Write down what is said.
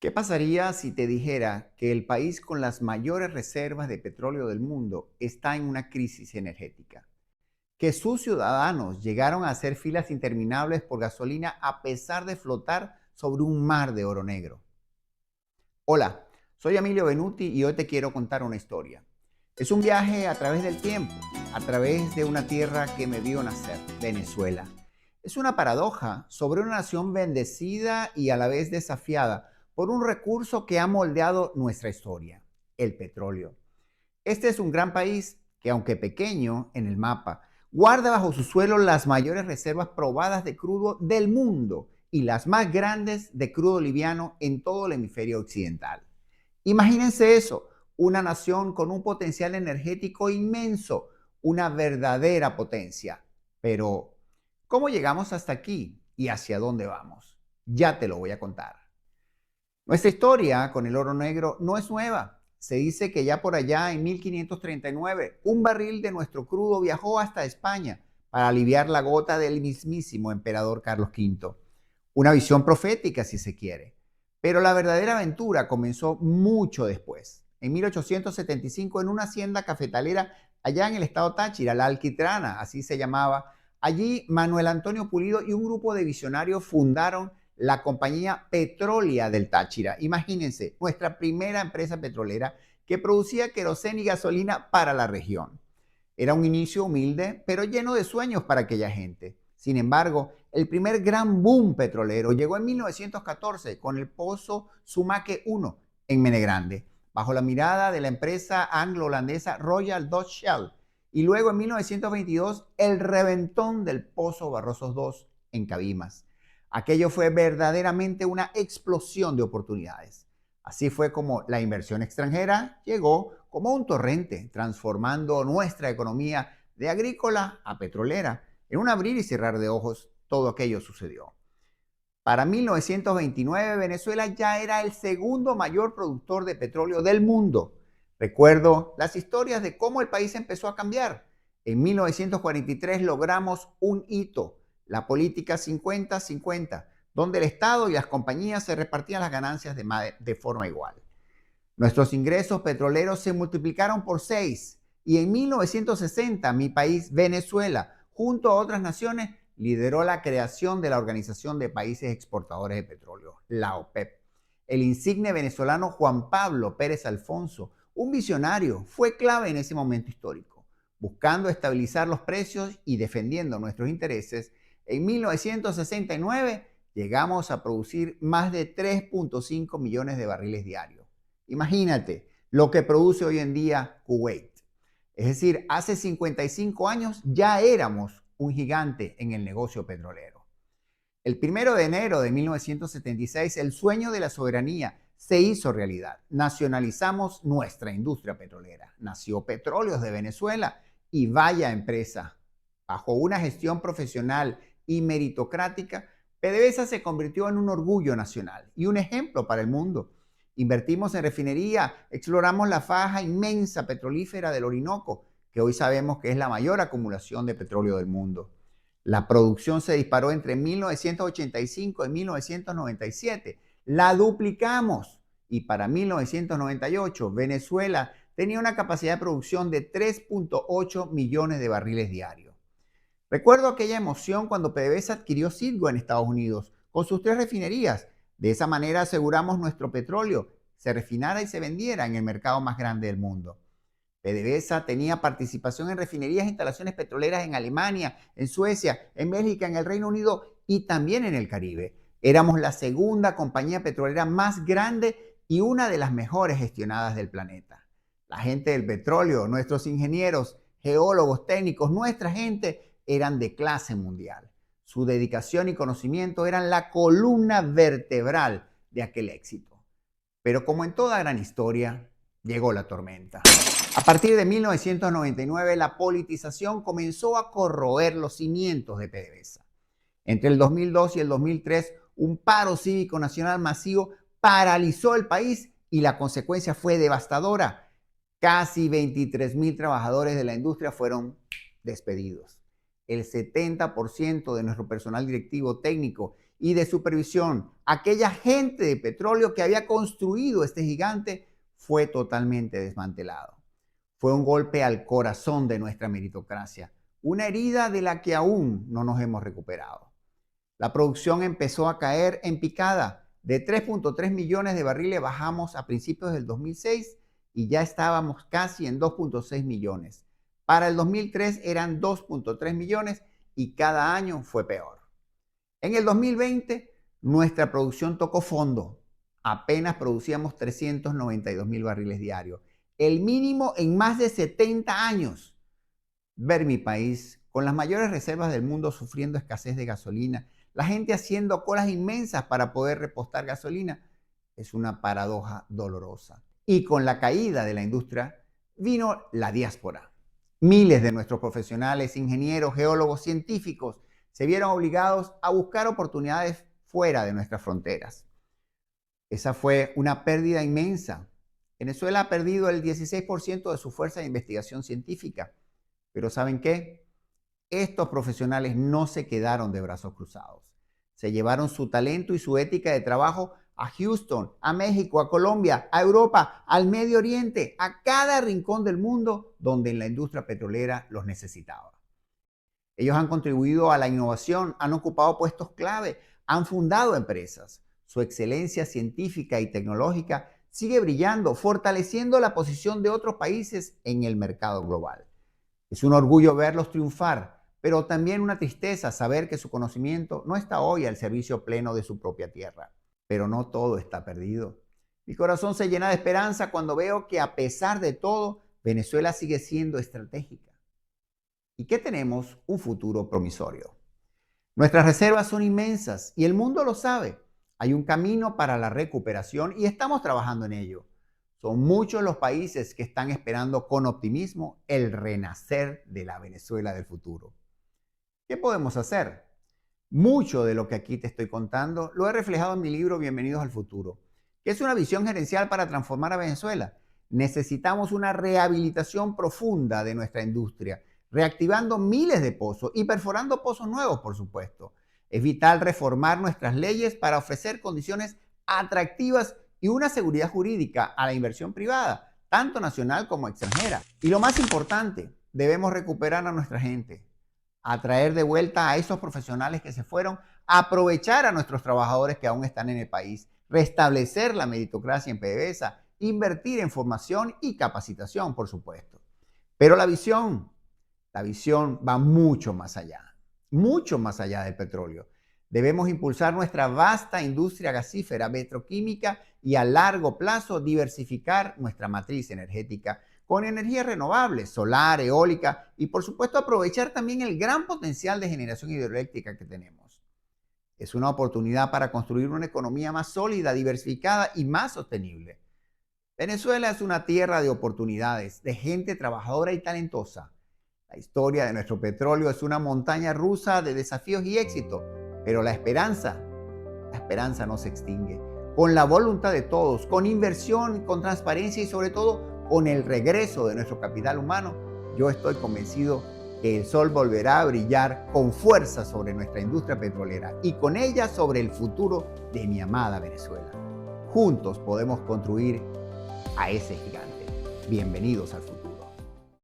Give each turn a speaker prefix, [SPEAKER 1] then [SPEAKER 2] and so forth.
[SPEAKER 1] ¿Qué pasaría si te dijera que el país con las mayores reservas de petróleo del mundo está en una crisis energética? Que sus ciudadanos llegaron a hacer filas interminables por gasolina a pesar de flotar sobre un mar de oro negro. Hola, soy Emilio Benuti y hoy te quiero contar una historia. Es un viaje a través del tiempo, a través de una tierra que me vio nacer, Venezuela. Es una paradoja sobre una nación bendecida y a la vez desafiada por un recurso que ha moldeado nuestra historia, el petróleo. Este es un gran país que, aunque pequeño en el mapa, guarda bajo su suelo las mayores reservas probadas de crudo del mundo y las más grandes de crudo liviano en todo el hemisferio occidental. Imagínense eso, una nación con un potencial energético inmenso, una verdadera potencia. Pero, ¿cómo llegamos hasta aquí y hacia dónde vamos? Ya te lo voy a contar. Nuestra historia con el oro negro no es nueva. Se dice que ya por allá en 1539, un barril de nuestro crudo viajó hasta España para aliviar la gota del mismísimo emperador Carlos V. Una visión profética, si se quiere. Pero la verdadera aventura comenzó mucho después. En 1875, en una hacienda cafetalera allá en el estado Táchira, la Alquitrana, así se llamaba, allí Manuel Antonio Pulido y un grupo de visionarios fundaron la compañía Petrolia del Táchira. Imagínense, nuestra primera empresa petrolera que producía queroseno y gasolina para la región. Era un inicio humilde, pero lleno de sueños para aquella gente. Sin embargo, el primer gran boom petrolero llegó en 1914 con el pozo Sumaque 1 en Menegrande, bajo la mirada de la empresa anglo-holandesa Royal Dutch Shell. Y luego en 1922 el reventón del pozo Barrosos 2 en Cabimas. Aquello fue verdaderamente una explosión de oportunidades. Así fue como la inversión extranjera llegó como un torrente, transformando nuestra economía de agrícola a petrolera. En un abrir y cerrar de ojos, todo aquello sucedió. Para 1929, Venezuela ya era el segundo mayor productor de petróleo del mundo. Recuerdo las historias de cómo el país empezó a cambiar. En 1943 logramos un hito, la política 50-50, donde el Estado y las compañías se repartían las ganancias de forma igual. Nuestros ingresos petroleros se multiplicaron por 6 y en 1960 mi país, Venezuela, junto a otras naciones, lideró la creación de la Organización de Países Exportadores de Petróleo, la OPEP. El insigne venezolano Juan Pablo Pérez Alfonso, un visionario, fue clave en ese momento histórico. Buscando estabilizar los precios y defendiendo nuestros intereses, en 1969 llegamos a producir más de 3.5 millones de barriles diarios. Imagínate lo que produce hoy en día Kuwait. Es decir, hace 55 años ya éramos un gigante en el negocio petrolero. El 1 de enero de 1976, el sueño de la soberanía se hizo realidad. Nacionalizamos nuestra industria petrolera. Nació Petróleos de Venezuela y vaya empresa. Bajo una gestión profesional y meritocrática, PDVSA se convirtió en un orgullo nacional y un ejemplo para el mundo. Invertimos en refinería, exploramos la faja inmensa petrolífera del Orinoco, que hoy sabemos que es la mayor acumulación de petróleo del mundo. La producción se disparó entre 1985 y 1997. La duplicamos y para 1998 Venezuela tenía una capacidad de producción de 3.8 millones de barriles diarios. Recuerdo aquella emoción cuando PDVSA adquirió Citgo en Estados Unidos con sus 3 refinerías. De esa manera aseguramos nuestro petróleo se refinara y se vendiera en el mercado más grande del mundo. PDVSA tenía participación en refinerías e instalaciones petroleras en Alemania, en Suecia, en Bélgica, en el Reino Unido y también en el Caribe. Éramos la segunda compañía petrolera más grande y una de las mejores gestionadas del planeta. La gente del petróleo, nuestros ingenieros, geólogos, técnicos, nuestra gente eran de clase mundial. Su dedicación y conocimiento eran la columna vertebral de aquel éxito. Pero como en toda gran historia, llegó la tormenta. A partir de 1999, la politización comenzó a corroer los cimientos de PDVSA. Entre el 2002 y el 2003, un paro cívico nacional masivo paralizó el país y la consecuencia fue devastadora. Casi 23,000 trabajadores de la industria fueron despedidos. El 70% de nuestro personal directivo técnico y de supervisión, aquella gente de petróleo que había construido este gigante, fue totalmente desmantelado. Fue un golpe al corazón de nuestra meritocracia, una herida de la que aún no nos hemos recuperado. La producción empezó a caer en picada. De 3.3 millones de barriles bajamos a principios del 2006 y ya estábamos casi en 2.6 millones. Para el 2003 eran 2.3 millones y cada año fue peor. En el 2020 nuestra producción tocó fondo. Apenas producíamos 392.000 barriles diarios, el mínimo en más de 70 años. Ver mi país con las mayores reservas del mundo sufriendo escasez de gasolina, la gente haciendo colas inmensas para poder repostar gasolina, es una paradoja dolorosa. Y con la caída de la industria vino la diáspora. Miles de nuestros profesionales, ingenieros, geólogos, científicos se vieron obligados a buscar oportunidades fuera de nuestras fronteras. Esa fue una pérdida inmensa. Venezuela ha perdido el 16% de su fuerza de investigación científica. Pero ¿saben qué? Estos profesionales no se quedaron de brazos cruzados. Se llevaron su talento y su ética de trabajo a Houston, a México, a Colombia, a Europa, al Medio Oriente, a cada rincón del mundo donde la industria petrolera los necesitaba. Ellos han contribuido a la innovación, han ocupado puestos clave, han fundado empresas. Su excelencia científica y tecnológica sigue brillando, fortaleciendo la posición de otros países en el mercado global. Es un orgullo verlos triunfar, pero también una tristeza saber que su conocimiento no está hoy al servicio pleno de su propia tierra. Pero no todo está perdido. Mi corazón se llena de esperanza cuando veo que a pesar de todo, Venezuela sigue siendo estratégica y que tenemos un futuro promisorio. Nuestras reservas son inmensas y el mundo lo sabe. Hay un camino para la recuperación y estamos trabajando en ello. Son muchos los países que están esperando con optimismo el renacer de la Venezuela del futuro. ¿Qué podemos hacer? Mucho de lo que aquí te estoy contando lo he reflejado en mi libro Bienvenidos al Futuro, que es una visión gerencial para transformar a Venezuela. Necesitamos una rehabilitación profunda de nuestra industria, reactivando miles de pozos y perforando pozos nuevos, por supuesto. Es vital reformar nuestras leyes para ofrecer condiciones atractivas y una seguridad jurídica a la inversión privada, tanto nacional como extranjera. Y lo más importante, debemos recuperar a nuestra gente, atraer de vuelta a esos profesionales que se fueron, aprovechar a nuestros trabajadores que aún están en el país, restablecer la meritocracia en PDVSA, invertir en formación y capacitación, por supuesto. Pero la visión va mucho más allá del petróleo. Debemos impulsar nuestra vasta industria gasífera, petroquímica y a largo plazo diversificar nuestra matriz energética con energías renovables, solar, eólica y por supuesto aprovechar también el gran potencial de generación hidroeléctrica que tenemos. Es una oportunidad para construir una economía más sólida, diversificada y más sostenible. Venezuela es una tierra de oportunidades, de gente trabajadora y talentosa. La historia de nuestro petróleo es una montaña rusa de desafíos y éxitos, pero la esperanza no se extingue. Con la voluntad de todos, con inversión, con transparencia y sobre todo con el regreso de nuestro capital humano, yo estoy convencido que el sol volverá a brillar con fuerza sobre nuestra industria petrolera y con ella sobre el futuro de mi amada Venezuela. Juntos podemos construir a ese gigante. Bienvenidos al futuro.